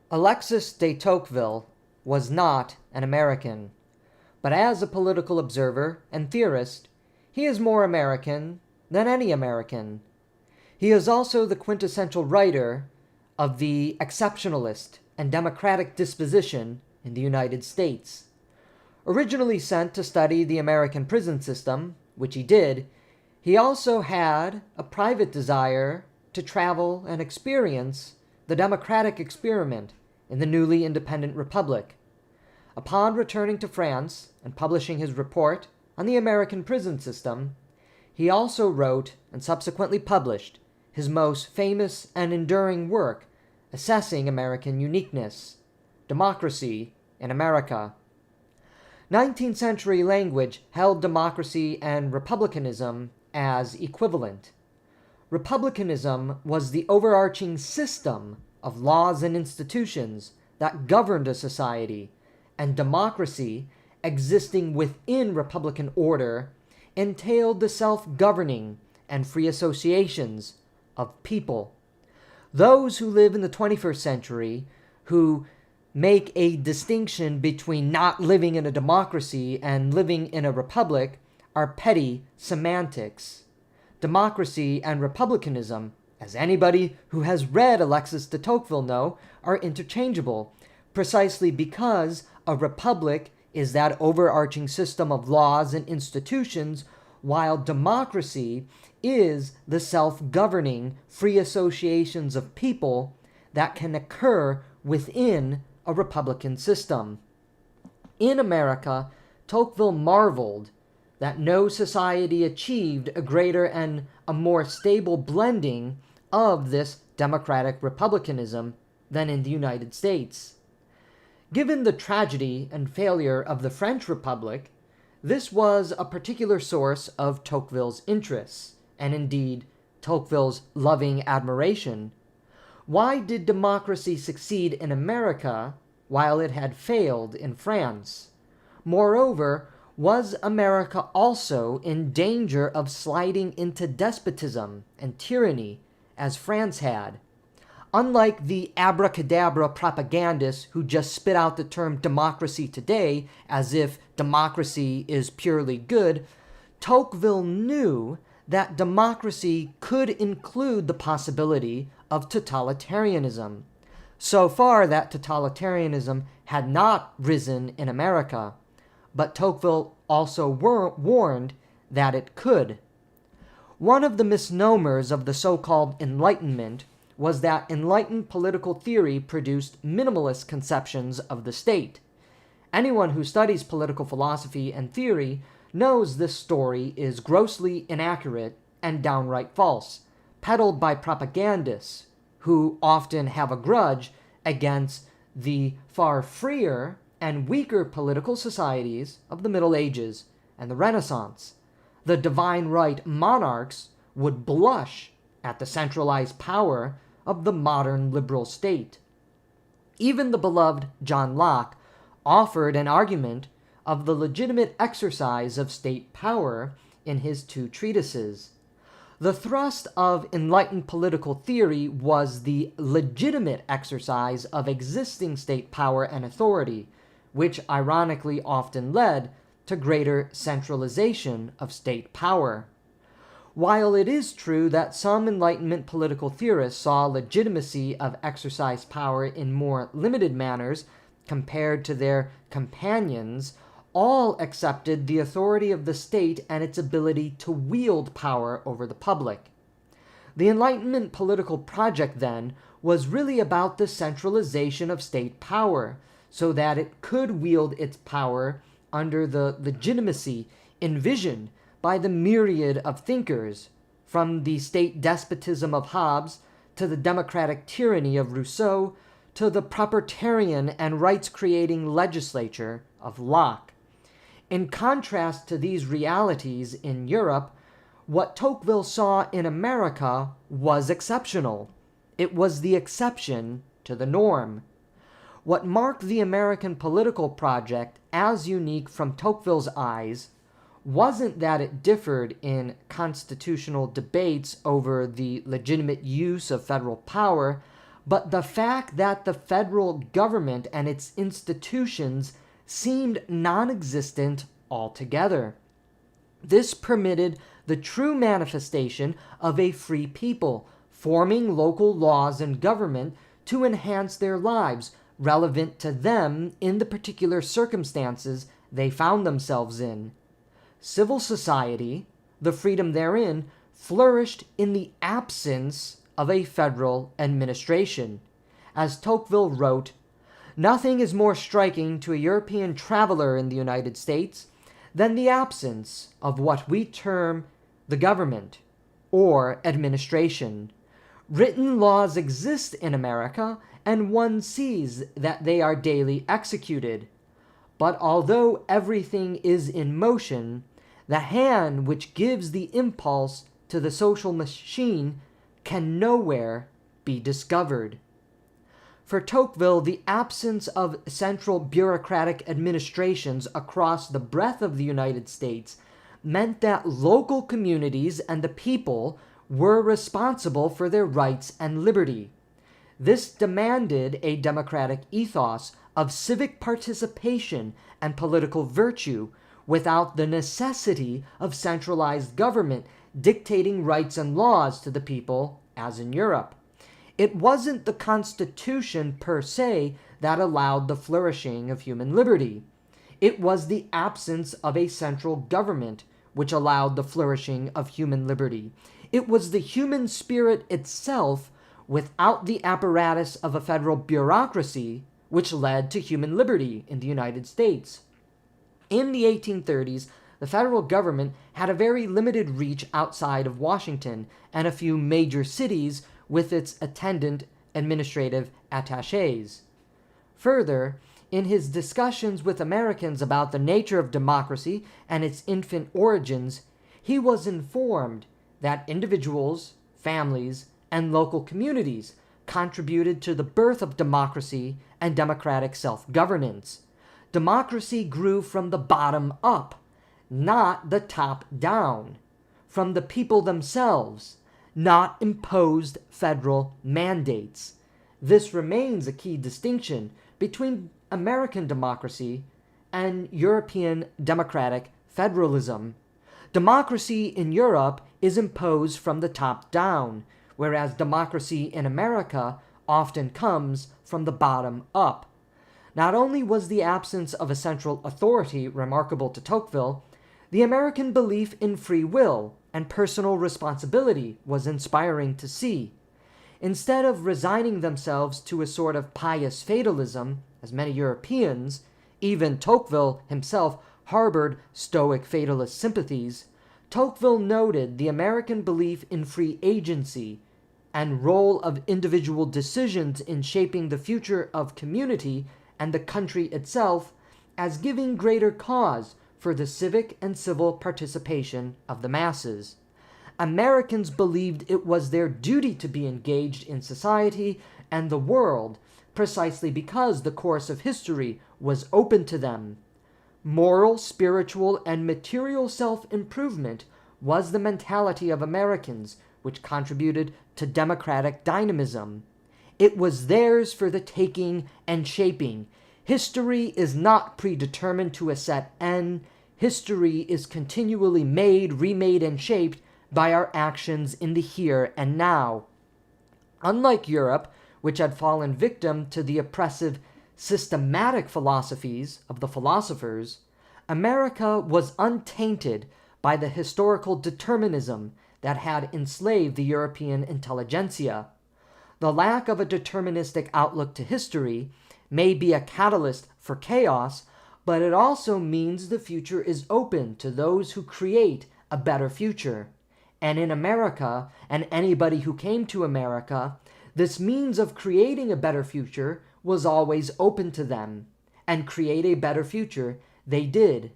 Alexis de Tocqueville was not an American, but as a political observer and theorist, he is more American than any American. He is also the quintessential writer of the exceptionalist and democratic disposition in the United States. Originally sent to study the American prison system, which he did, he also had a private desire to travel and experience the democratic experiment in the newly independent republic. Upon returning to France and publishing his report on the American prison system, he also wrote and subsequently published his most famous and enduring work assessing American uniqueness, Democracy in America. 19th century language held democracy and republicanism as equivalent. Republicanism was the overarching system of laws and institutions that governed a society, and democracy, existing within republican order, entailed the self-governing and free associations of people. Those who live in the 21st century, who make a distinction between not living in a democracy and living in a republic, are petty semantics. Democracy and republicanism, as anybody who has read Alexis de Tocqueville know, are interchangeable, precisely because a republic is that overarching system of laws and institutions, while democracy is the self-governing free associations of people that can occur within a republican system. In America, Tocqueville marveled that no society achieved a greater and a more stable blending of this democratic republicanism than in the United States. Given the tragedy and failure of the French Republic, this was a particular source of Tocqueville's interests, and indeed Tocqueville's loving admiration. Why did democracy succeed in America while it had failed in France? Moreover, was America also in danger of sliding into despotism and tyranny, as France had? Unlike the abracadabra propagandists who just spit out the term democracy today as if democracy is purely good, Tocqueville knew that democracy could include the possibility of totalitarianism. So far, that totalitarianism had not risen in America, but Tocqueville also warned that it could. One of the misnomers of the so-called Enlightenment was that enlightened political theory produced minimalist conceptions of the state. Anyone who studies political philosophy and theory knows this story is grossly inaccurate and downright false, peddled by propagandists who often have a grudge against the far freer and weaker political societies of the Middle Ages and the Renaissance. The divine right monarchs would blush at the centralized power of the modern liberal state. Even the beloved John Locke offered an argument of the legitimate exercise of state power in his two treatises. The thrust of enlightened political theory was the legitimate exercise of existing state power and authority, which ironically often led to greater centralization of state power. While it is true that some Enlightenment political theorists saw legitimacy of exercise power in more limited manners compared to their companions, all accepted the authority of the state and its ability to wield power over the public. The Enlightenment political project, then, was really about the centralization of state power, so that it could wield its power under the legitimacy envisioned by the myriad of thinkers, from the state despotism of Hobbes to the democratic tyranny of Rousseau to the proprietarian and rights-creating legislature of Locke. In contrast to these realities in Europe, what Tocqueville saw in America was exceptional. It was the exception to the norm. What marked the American political project as unique from Tocqueville's eyes wasn't that it differed in constitutional debates over the legitimate use of federal power, but the fact that the federal government and its institutions seemed non-existent altogether. This permitted the true manifestation of a free people, forming local laws and government to enhance their lives, relevant to them in the particular circumstances they found themselves in. Civil society, the freedom therein, flourished in the absence of a federal administration. As Tocqueville wrote, "Nothing is more striking to a European traveler in the United States than the absence of what we term the government, or administration. Written laws exist in America, and one sees that they are daily executed. But although everything is in motion, the hand which gives the impulse to the social machine can nowhere be discovered." For Tocqueville, the absence of central bureaucratic administrations across the breadth of the United States meant that local communities and the people were responsible for their rights and liberty. This demanded a democratic ethos of civic participation and political virtue, without the necessity of centralized government dictating rights and laws to the people, as in Europe. It wasn't the Constitution per se that allowed the flourishing of human liberty. It was the absence of a central government which allowed the flourishing of human liberty. It was the human spirit itself, without the apparatus of a federal bureaucracy, which led to human liberty in the United States. In the 1830s, the federal government had a very limited reach outside of Washington and a few major cities with its attendant administrative attachés. Further, in his discussions with Americans about the nature of democracy and its infant origins, he was informed that individuals, families, and local communities contributed to the birth of democracy and democratic self-governance. Democracy grew from the bottom up, not the top down, from the people themselves, not imposed federal mandates. This remains a key distinction between American democracy and European democratic federalism. Democracy in Europe is imposed from the top down, whereas democracy in America often comes from the bottom up. Not only was the absence of a central authority remarkable to Tocqueville, the American belief in free will and personal responsibility was inspiring to see. Instead of resigning themselves to a sort of pious fatalism, as many Europeans, even Tocqueville himself, harbored Stoic fatalist sympathies, Tocqueville noted the American belief in free agency and role of individual decisions in shaping the future of community and the country itself as giving greater cause for the civic and civil participation of the masses. Americans believed it was their duty to be engaged in society and the world, precisely because the course of history was open to them. Moral, spiritual, and material self-improvement was the mentality of Americans, which contributed to democratic dynamism. It was theirs for the taking and shaping. History is not predetermined to a set end. History is continually made, remade, and shaped by our actions in the here and now. Unlike Europe, which had fallen victim to the oppressive systematic philosophies of the philosophers, America was untainted by the historical determinism that had enslaved the European intelligentsia. The lack of a deterministic outlook to history may be a catalyst for chaos, but it also means the future is open to those who create a better future. And in America, and anybody who came to America, this means of creating a better future was always open to them. And create a better future they did.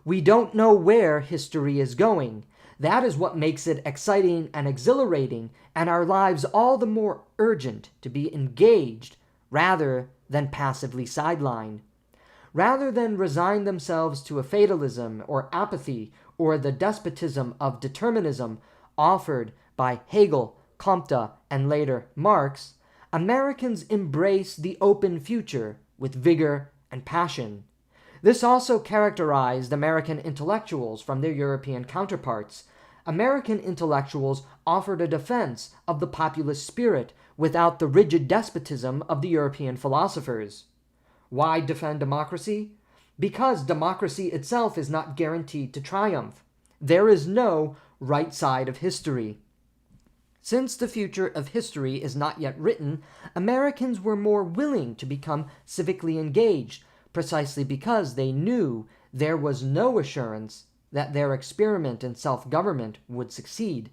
We don't know where history is going. That is what makes it exciting and exhilarating, and our lives all the more urgent to be engaged rather than passively sidelined. Rather than resign themselves to a fatalism or apathy or the despotism of determinism offered by Hegel, Comte, and later Marx, Americans embrace the open future with vigor and passion. This also characterized American intellectuals from their European counterparts. American intellectuals offered a defense of the populist spirit without the rigid despotism of the European philosophers. Why defend democracy? Because democracy itself is not guaranteed to triumph. There is no right side of history. Since the future of history is not yet written, Americans were more willing to become civically engaged, precisely because they knew there was no assurance that their experiment in self-government would succeed.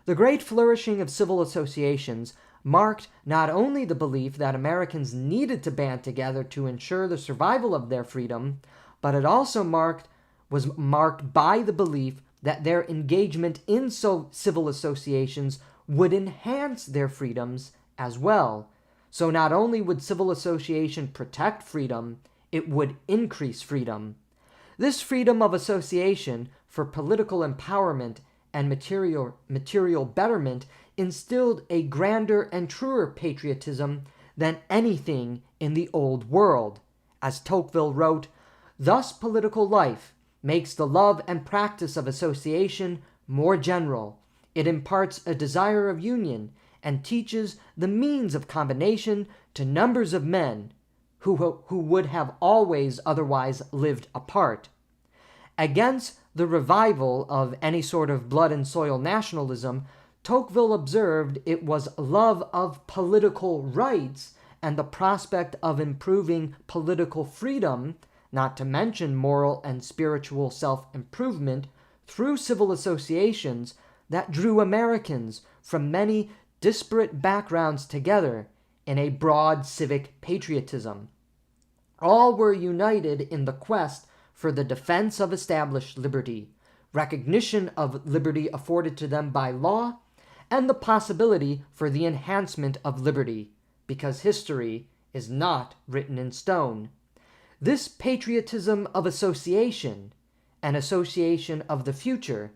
The great flourishing of civil associations marked not only the belief that Americans needed to band together to ensure the survival of their freedom, but it also was marked by the belief that their engagement in civil associations would enhance their freedoms as well. So not only would civil association protect freedom, it would increase freedom. This freedom of association for political empowerment and material betterment instilled a grander and truer patriotism than anything in the old world. As Tocqueville wrote, "Thus political life makes the love and practice of association more general. It imparts a desire of union and teaches the means of combination to numbers of men who would have always otherwise lived apart." Against the revival of any sort of blood and soil nationalism, Tocqueville observed it was love of political rights and the prospect of improving political freedom, not to mention moral and spiritual self-improvement, through civil associations that drew Americans from many disparate backgrounds together in a broad civic patriotism. All were united in the quest for the defense of established liberty, recognition of liberty afforded to them by law, and the possibility for the enhancement of liberty, because history is not written in stone. This patriotism of association, an association of the future,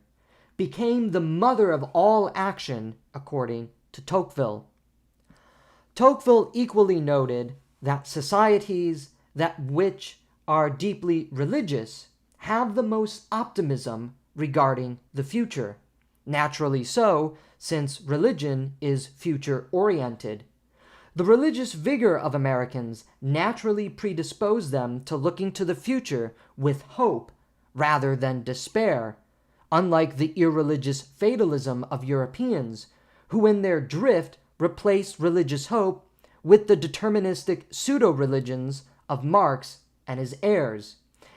became the mother of all action, according to Tocqueville. Tocqueville equally noted that societies that which are deeply religious have the most optimism regarding the future. Naturally so, since religion is future-oriented. The religious vigor of Americans naturally predisposed them to looking to the future with hope rather than despair, unlike the irreligious fatalism of Europeans, who in their drift replaced religious hope with the deterministic pseudo-religions of Marx and his heirs,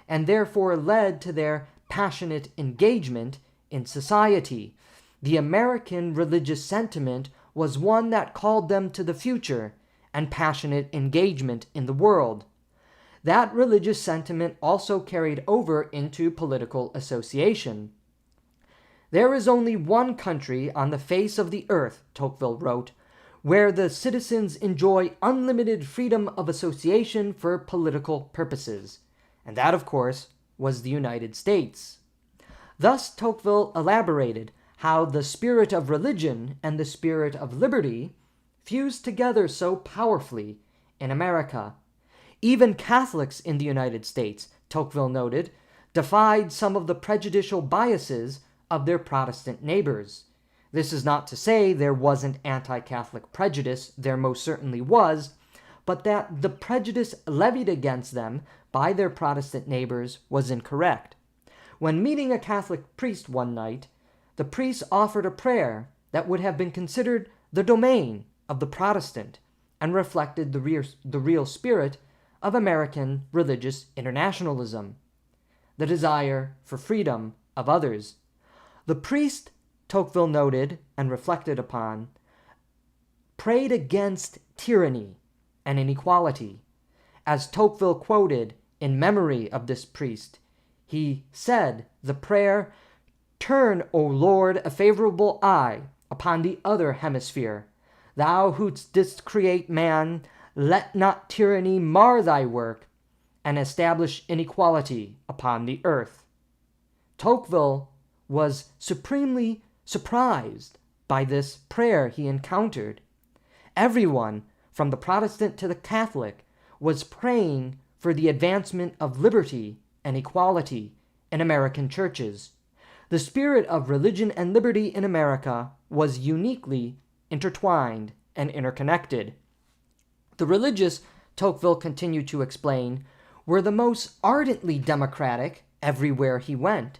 and therefore led to their passionate engagement in society. The American religious sentiment was one that called them to the future and passionate engagement in the world. That religious sentiment also carried over into political association. "There is only one country on the face of the earth," Tocqueville wrote, "where the citizens enjoy unlimited freedom of association for political purposes," and that, of course, was the United States. Thus Tocqueville elaborated how the spirit of religion and the spirit of liberty fused together so powerfully in America. Even Catholics in the United States, Tocqueville noted, defied some of the prejudicial biases of their Protestant neighbors. This is not to say there wasn't anti-Catholic prejudice, there most certainly was, but that the prejudice levied against them by their Protestant neighbors was incorrect. When meeting a Catholic priest one night, the priest offered a prayer that would have been considered the domain of the Protestant and reflected the real spirit of American religious internationalism, the desire for freedom of others. The priest, Tocqueville noted and reflected upon, prayed against tyranny and inequality. As Tocqueville quoted in memory of this priest, he said the prayer, "Turn, O Lord, a favorable eye upon the other hemisphere. Thou who didst create man, let not tyranny mar thy work, and establish inequality upon the earth." Tocqueville was supremely surprised by this prayer he encountered, Everyone, from the Protestant to the Catholic, was praying for the advancement of liberty and equality in American churches. The spirit of religion and liberty in America was uniquely intertwined and interconnected. The religious, Tocqueville continued to explain, were the most ardently democratic everywhere he went.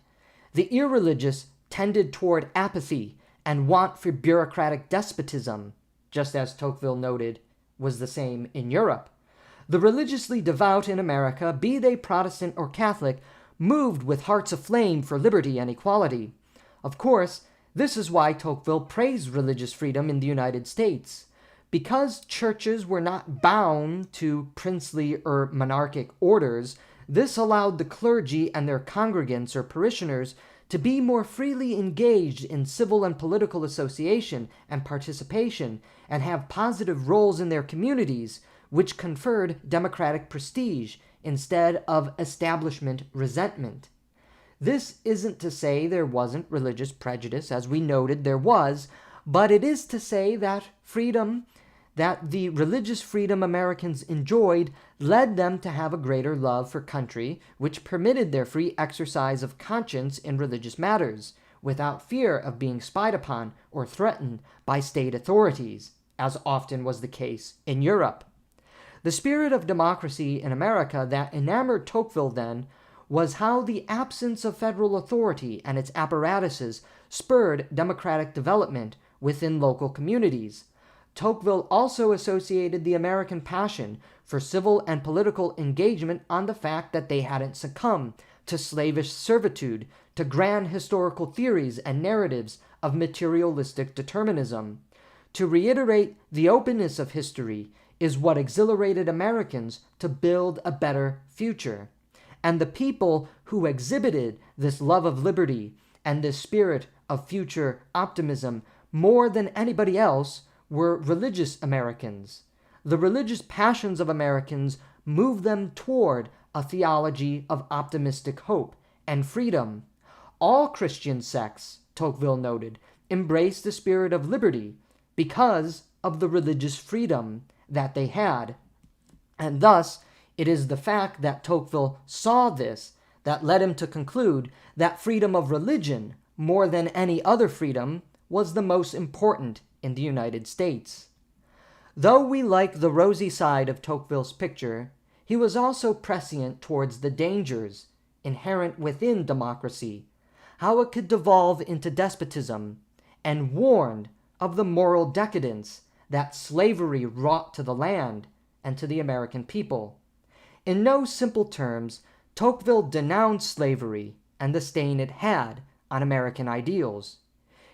The irreligious tended toward apathy and want for bureaucratic despotism, just as Tocqueville noted was the same in Europe. The religiously devout in America, be they Protestant or Catholic, moved with hearts aflame for liberty and equality. Of course, this is why Tocqueville praised religious freedom in the United States. Because churches were not bound to princely or monarchic orders, this allowed the clergy and their congregants or parishioners to be more freely engaged in civil and political association and participation, and have positive roles in their communities, which conferred democratic prestige instead of establishment resentment. This isn't to say there wasn't religious prejudice, as we noted there was, but it is to say that the religious freedom Americans enjoyed led them to have a greater love for country, which permitted their free exercise of conscience in religious matters, without fear of being spied upon or threatened by state authorities, as often was the case in Europe. The spirit of democracy in America that enamored Tocqueville then was how the absence of federal authority and its apparatuses spurred democratic development within local communities. Tocqueville also associated the American passion for civil and political engagement on the fact that they hadn't succumbed to slavish servitude, to grand historical theories and narratives of materialistic determinism. To reiterate the openness of history is what exhilarated Americans to build a better future. And the people who exhibited this love of liberty and this spirit of future optimism more than anybody else were religious Americans. The religious passions of Americans moved them toward a theology of optimistic hope and freedom. All Christian sects, Tocqueville noted, embraced the spirit of liberty because of the religious freedom that they had. And thus, it is the fact that Tocqueville saw this that led him to conclude that freedom of religion, more than any other freedom, was the most important in the United States. Though we like the rosy side of Tocqueville's picture, he was also prescient towards the dangers inherent within democracy, how it could devolve into despotism, and warned of the moral decadence that slavery wrought to the land and to the American people. In no simple terms, Tocqueville denounced slavery and the stain it had on American ideals.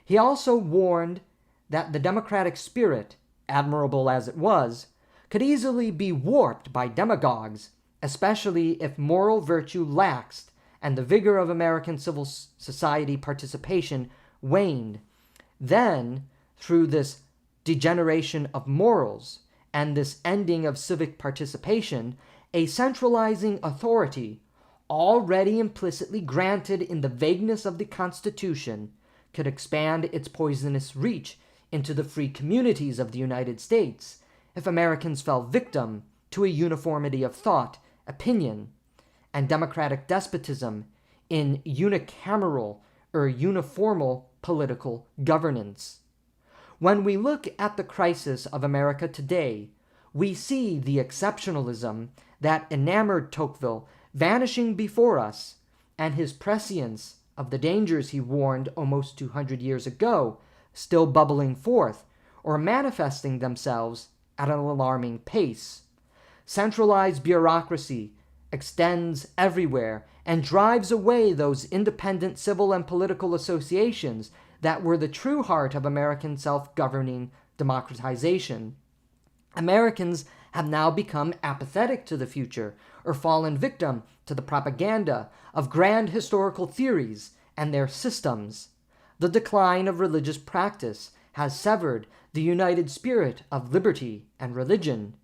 He also warned that the democratic spirit, admirable as it was, could easily be warped by demagogues, especially if moral virtue laxed and the vigor of American civil society participation waned. Then, through this degeneration of morals and this ending of civic participation, a centralizing authority, already implicitly granted in the vagueness of the Constitution, could expand its poisonous reach into the free communities of the United States if Americans fell victim to a uniformity of thought, opinion, and democratic despotism in unicameral or uniformal political governance. When we look at the crisis of America today, we see the exceptionalism that enamored Tocqueville vanishing before us, and his prescience of the dangers he warned almost 200 years ago still bubbling forth or manifesting themselves at an alarming pace. Centralized bureaucracy extends everywhere and drives away those independent civil and political associations that were the true heart of American self-governing democratization. Americans have now become apathetic to the future or fallen victim to the propaganda of grand historical theories and their systems. The decline of religious practice has severed the united spirit of liberty and religion.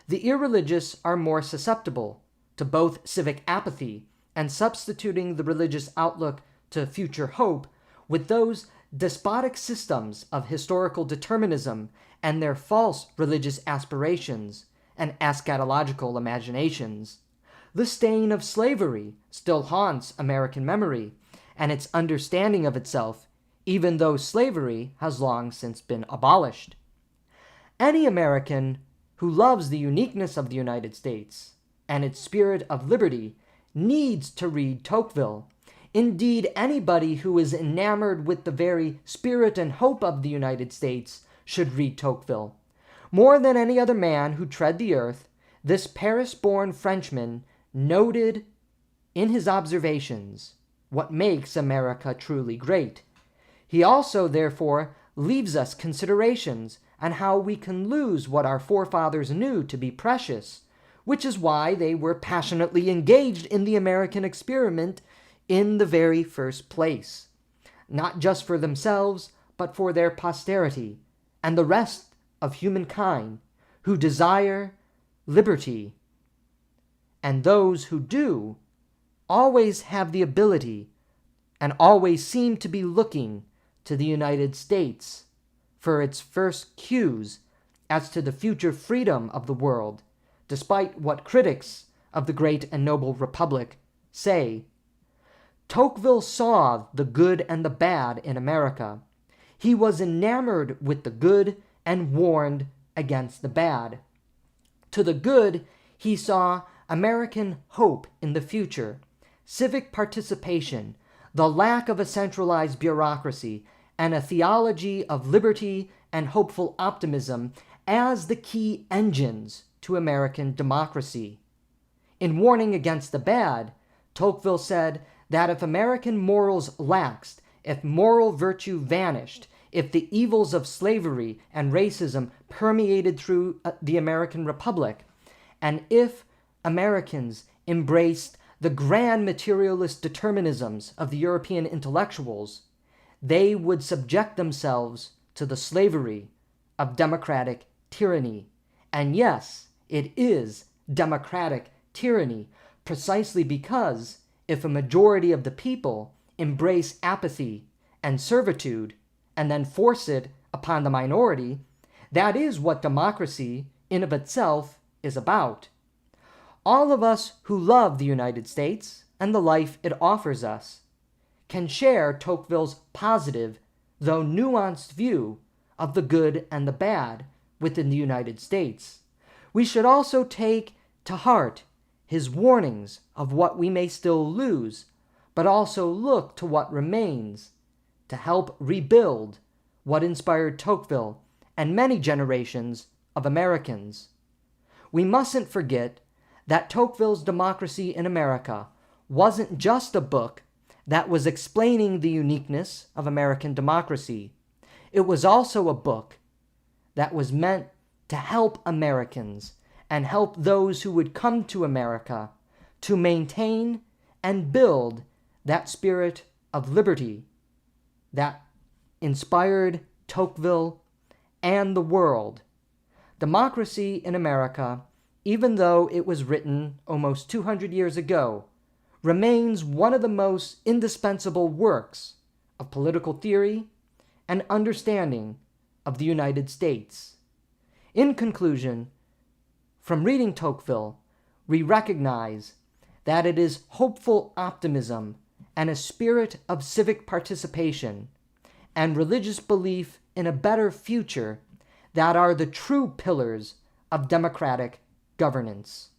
The irreligious are more susceptible to both civic apathy and substituting the religious outlook to future hope with those despotic systems of historical determinism and their false religious aspirations and eschatological imaginations. The stain of slavery still haunts American memory and its understanding of itself, even though slavery has long since been abolished. Any American who loves the uniqueness of the United States and its spirit of liberty needs to read Tocqueville. Indeed, anybody who is enamored with the very spirit and hope of the United States should read Tocqueville. More than any other man who tread the earth, this Paris-born Frenchman noted in his observations what makes America truly great. He also, therefore, leaves us considerations on how we can lose what our forefathers knew to be precious, which is why they were passionately engaged in the American experiment in the very first place, not just for themselves, but for their posterity and the rest of humankind who desire liberty. And those who do always have the ability and always seem to be looking to the United States for its first cues as to the future freedom of the world, despite what critics of the great and noble republic say. Tocqueville saw the good and the bad in America. He was enamored with the good and warned against the bad. To the good, he saw American hope in the future, civic participation, the lack of a centralized bureaucracy, and a theology of liberty and hopeful optimism as the key engines to American democracy. In warning against the bad, Tocqueville said that if American morals laxed, if moral virtue vanished, if the evils of slavery and racism permeated through the American Republic, and if Americans embraced the grand materialist determinisms of the European intellectuals, they would subject themselves to the slavery of democratic tyranny. And yes, it is democratic tyranny, precisely because if a majority of the people embrace apathy and servitude and then force it upon the minority, that is what democracy in of itself is about. All of us who love the United States and the life it offers us can share Tocqueville's positive, though nuanced view of the good and the bad within the United States. We should also take to heart his warnings of what we may still lose, but also look to what remains to help rebuild what inspired Tocqueville and many generations of Americans. We mustn't forget that Tocqueville's Democracy in America wasn't just a book that was explaining the uniqueness of American democracy. It was also a book that was meant to help Americans and help those who would come to America to maintain and build that spirit of liberty that inspired Tocqueville and the world. Democracy in America, even though it was written almost 200 years ago, remains one of the most indispensable works of political theory and understanding of the United States. In conclusion, from reading Tocqueville, we recognize that it is hopeful optimism and a spirit of civic participation and religious belief in a better future that are the true pillars of democratic governance.